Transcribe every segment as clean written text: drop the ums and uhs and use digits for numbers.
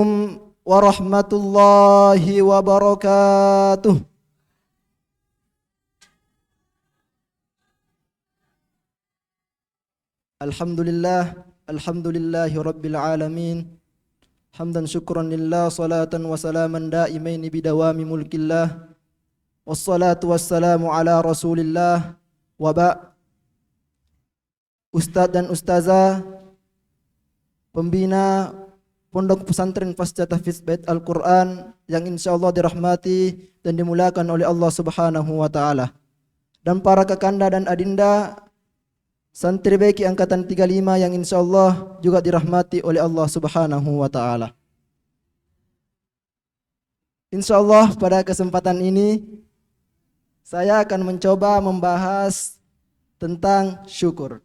Warahmatullahi wabarakatuh. Alhamdulillahi rabbil alamin. Hamdan syukran lillah, salatan wa salaman daimaini bidawami mulkillah. Wassalatu wassalamu ala rasulillah. Wa Ustadz dan ustazah, pembina Pondok Pesantren Pasca Tahfiz Bait Al-Quran yang insyaallah dirahmati dan dimuliakan oleh Allah Subhanahu wa taala. Dan para kakanda dan adinda santri BK angkatan 35 yang insyaallah juga dirahmati oleh Allah Subhanahu wa taala. Insyaallah pada kesempatan ini saya akan mencoba membahas tentang syukur.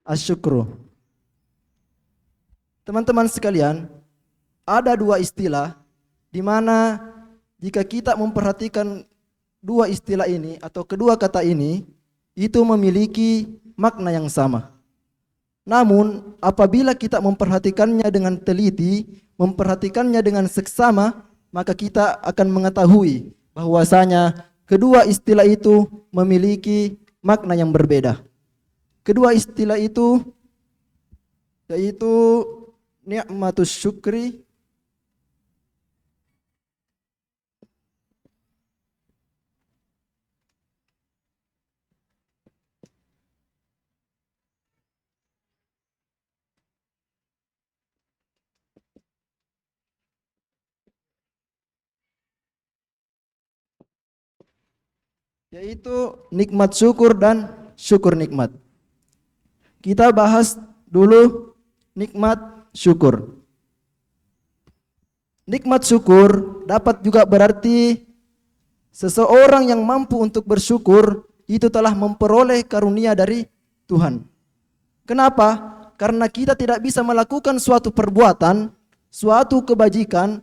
Asyukru. Teman-teman sekalian, ada dua istilah di mana jika kita memperhatikan dua istilah ini atau kedua kata ini itu memiliki makna yang sama. Namun apabila kita memperhatikannya dengan teliti, memperhatikannya dengan seksama, maka kita akan mengetahui bahwasanya kedua istilah itu memiliki makna yang berbeda. Kedua istilah itu yaitu ni'matus syukri yaitu nikmat syukur dan syukur nikmat. Kita bahas dulu nikmat syukur. Nikmat syukur dapat juga berarti seseorang yang mampu untuk bersyukur itu telah memperoleh karunia dari Tuhan. Kenapa? Karena kita tidak bisa melakukan suatu perbuatan, suatu kebajikan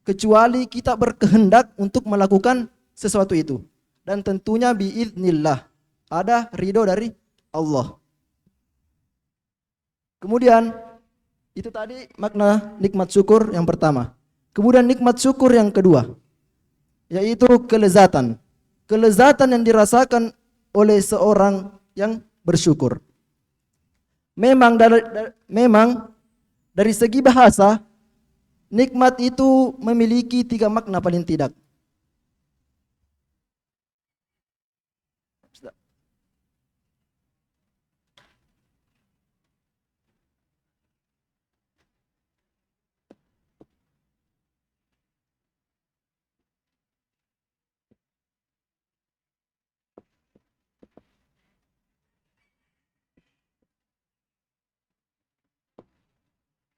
kecuali kita berkehendak untuk melakukan sesuatu itu. Dan tentunya biiznillah, ada ridho dari Allah. Kemudian itu tadi makna nikmat syukur yang pertama. Kemudian nikmat syukur yang kedua yaitu kelezatan. Kelezatan yang dirasakan oleh seorang yang bersyukur. Memang dari segi bahasa nikmat itu memiliki tiga makna paling tidak.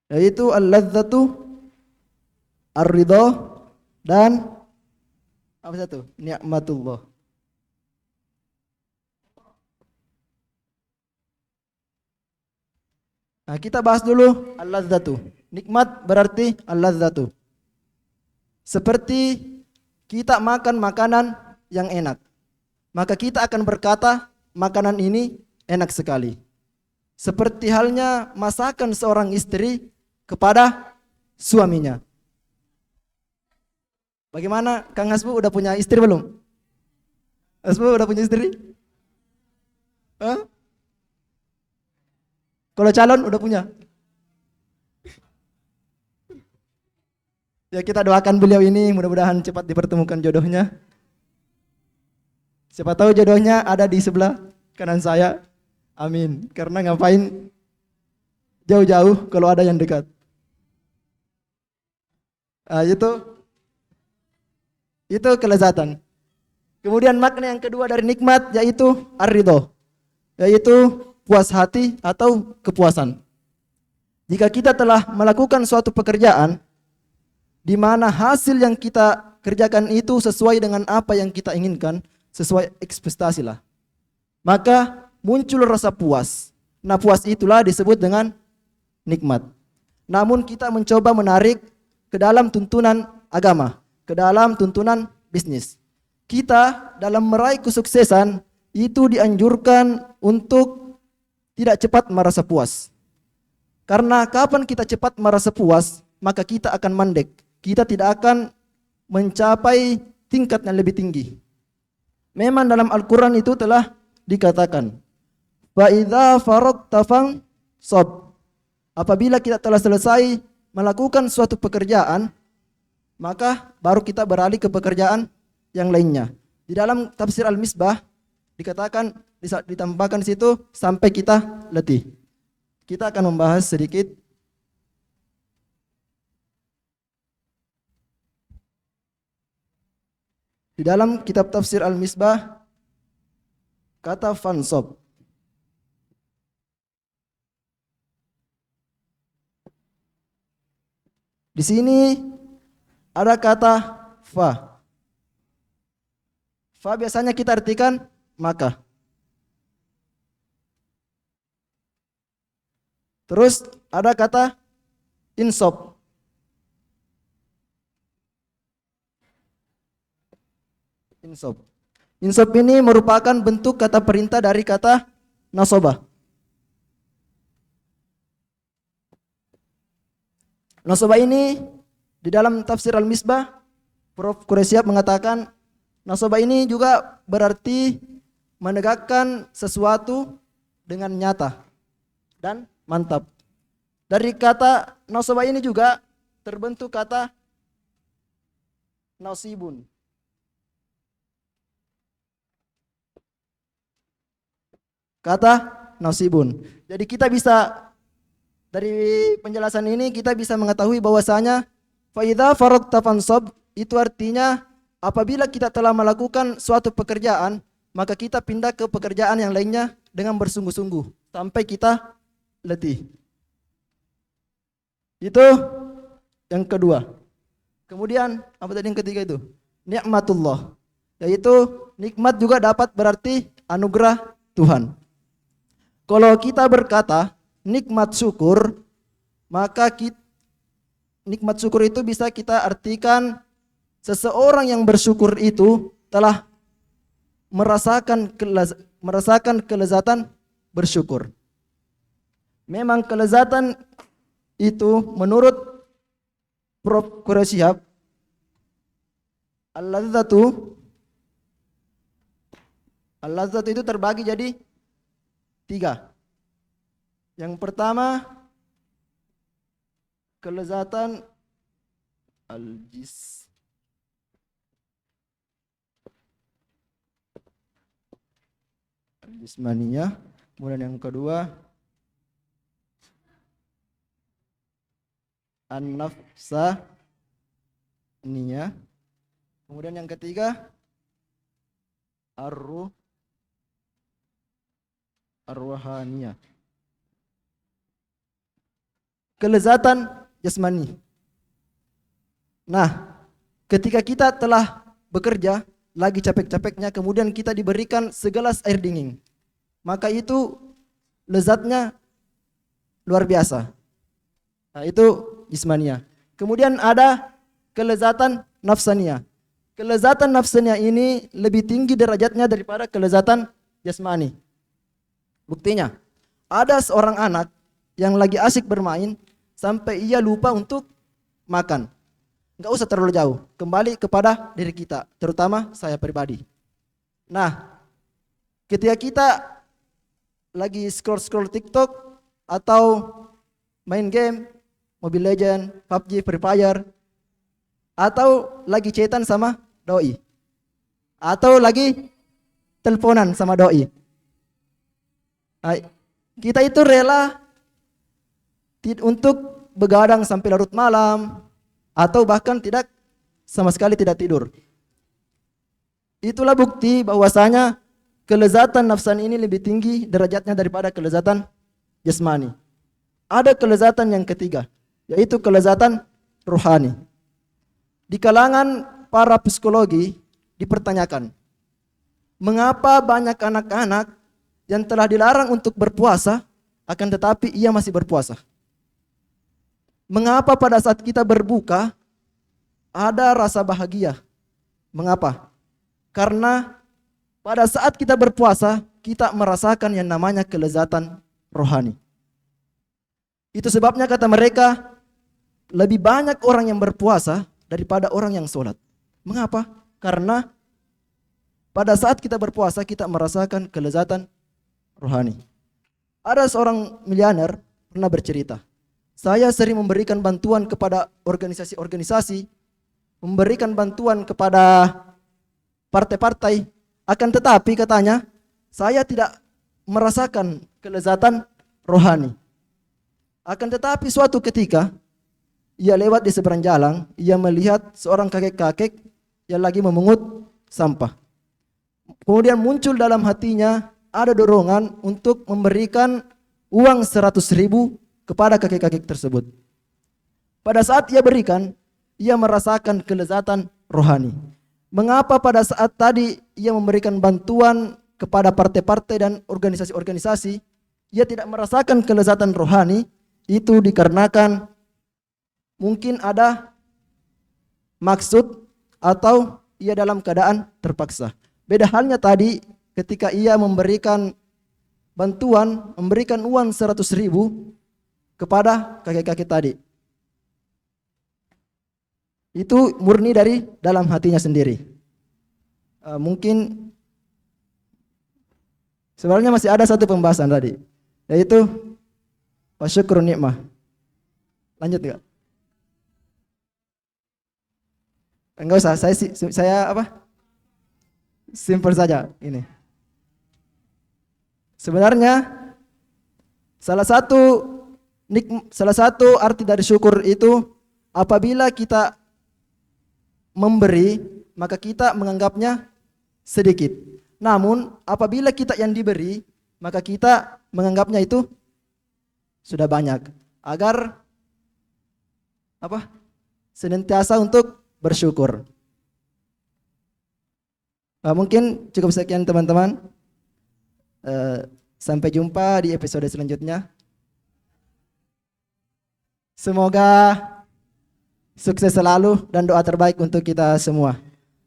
Yaitu al-ladzatu, ar-ridha, dan apa satu? Ni'matullah. Nah, kita bahas dulu al-ladzatu. Nikmat berarti al-ladzatu. Seperti kita makan makanan yang enak, maka kita akan berkata makanan ini enak sekali. Seperti halnya masakan seorang istri kepada suaminya. Bagaimana Kang Hasbu, udah punya istri belum? Hasbu udah punya istri? Hah? Kalau calon udah punya? Ya, kita doakan beliau ini mudah-mudahan cepat dipertemukan jodohnya. Siapa tahu jodohnya ada di sebelah kanan saya. Amin. Karena ngapain jauh-jauh kalau ada yang dekat. Itu kelezatan. Kemudian makna yang kedua dari nikmat yaitu ar-ridho, yaitu puas hati atau kepuasan. Jika kita telah melakukan suatu pekerjaan di mana hasil yang kita kerjakan itu sesuai dengan apa yang kita inginkan, sesuai ekspektasi lah, maka muncul rasa puas. Nah, puas itulah disebut dengan nikmat. Namun kita mencoba menarik ke dalam tuntunan agama, ke dalam tuntunan bisnis. Kita dalam meraih kesuksesan itu dianjurkan untuk tidak cepat merasa puas. Karena kapan kita cepat merasa puas, maka kita akan mandek. Kita tidak akan mencapai tingkat yang lebih tinggi. Memang dalam Al-Quran itu telah dikatakan, فَإِذَا فَرَغْتَ فَانْصَبْ. Apabila kita telah selesai melakukan suatu pekerjaan, maka baru kita beralih ke pekerjaan yang lainnya. Di dalam tafsir Al-Misbah dikatakan, ditambahkan di situ sampai kita letih. Kita akan membahas sedikit di dalam kitab tafsir Al-Misbah kata fansob. Di sini ada kata fa. Fa biasanya kita artikan maka. Terus ada kata insob. Insob. Insob ini merupakan bentuk kata perintah dari kata nasobah. Nasobah ini di dalam tafsir Al-Misbah, Prof. Quraisyab mengatakan nasobah ini juga berarti menegakkan sesuatu dengan nyata dan mantap. Dari kata nasobah ini juga terbentuk kata nasibun. Kata nasibun. Jadi kita bisa dari penjelasan ini kita bisa mengetahui bahwasanya fa idza faragta fansab itu artinya apabila kita telah melakukan suatu pekerjaan, maka kita pindah ke pekerjaan yang lainnya dengan bersungguh-sungguh sampai kita letih. Itu yang kedua. Kemudian apa tadi yang ketiga itu? Nikmatullah. Yaitu nikmat juga dapat berarti anugerah Tuhan. Kalau kita berkata nikmat syukur, maka nikmat syukur itu bisa kita artikan seseorang yang bersyukur itu telah merasakan kelezatan bersyukur. Memang kelezatan itu menurut Prof. Quraisyab al-ladzatu itu terbagi jadi 3. Yang pertama kelezatan al-jismaniyah. Kemudian yang kedua an-nafsaniyah. Kemudian yang ketiga arwahaniyah. Kelezatan jasmani. Nah, ketika kita telah bekerja lagi capek-capeknya, kemudian kita diberikan segelas air dingin, maka itu lezatnya luar biasa. Nah, itu jasmania. Kemudian ada kelezatan nafsania. Kelezatan nafsania ini lebih tinggi derajatnya daripada kelezatan jasmani. Buktinya, ada seorang anak yang lagi asik bermain sampai ia lupa untuk makan. Enggak usah terlalu jauh, kembali kepada diri kita, terutama saya pribadi. Nah, ketika kita lagi scroll TikTok atau main game Mobile Legend, PUBG, Free Fire, atau lagi chatan sama doi, atau lagi teleponan sama doi, kita itu rela untuk begadang sampai larut malam atau bahkan sama sekali tidak tidur. Itulah bukti bahwasanya kelezatan nafsan ini lebih tinggi derajatnya daripada kelezatan jasmani. Ada kelezatan yang ketiga, yaitu kelezatan rohani. Di kalangan para psikologi dipertanyakan, mengapa banyak anak-anak yang telah dilarang untuk berpuasa akan tetapi ia masih berpuasa? Mengapa pada saat kita berbuka ada rasa bahagia. Mengapa? Karena pada saat kita berpuasa, kita merasakan yang namanya kelezatan rohani. Itu sebabnya kata mereka, lebih banyak orang yang berpuasa daripada orang yang sholat. Mengapa? Karena pada saat kita berpuasa, kita merasakan kelezatan rohani. Ada seorang miliuner pernah bercerita, saya sering memberikan bantuan kepada organisasi-organisasi, memberikan bantuan kepada partai-partai, akan tetapi katanya, saya tidak merasakan kelezatan rohani. Akan tetapi suatu ketika, ia lewat di seberang jalan, ia melihat seorang kakek-kakek yang lagi memungut sampah. Kemudian muncul dalam hatinya ada dorongan untuk memberikan uang 100.000 kepada kakek-kakek tersebut. Pada saat ia berikan, ia merasakan kelezatan rohani. Mengapa pada saat tadi ia memberikan bantuan kepada partai-partai dan organisasi-organisasi, ia tidak merasakan kelezatan rohani? Itu dikarenakan mungkin ada maksud atau ia dalam keadaan terpaksa. Beda halnya tadi ketika ia memberikan bantuan, memberikan uang 100.000 kepada kakek-kakek tadi. Itu murni dari dalam hatinya sendiri. Mungkin sebenarnya masih ada satu pembahasan tadi, yaitu wasyukur nikmah. Lanjut enggak? Enggak usah, saya apa? Simpel saja ini. Sebenarnya salah satu arti dari syukur itu apabila kita memberi, maka kita menganggapnya sedikit. Namun apabila kita yang diberi, maka kita menganggapnya itu sudah banyak. Agar apa? Senantiasa untuk bersyukur. Mungkin cukup sekian teman-teman. Sampai jumpa di episode selanjutnya. Semoga sukses selalu dan doa terbaik untuk kita semua.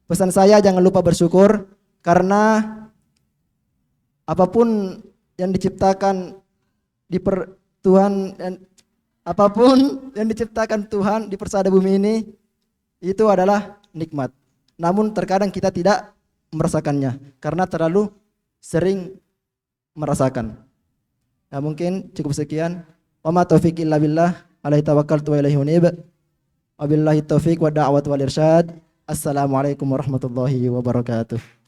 Pesan saya, jangan lupa bersyukur, karena apapun yang diciptakan Tuhan, dan apapun yang diciptakan Tuhan di persada bumi ini itu adalah nikmat. Namun terkadang kita tidak merasakannya karena terlalu sering merasakan. Nah, mungkin cukup sekian. Wa ma taufiq illa billah, alaihi tawakkaltu wa ilaihi unib. Wabillahi taufiq wa da'wat wal irsyad. Assalamualaikum warahmatullahi wabarakatuh.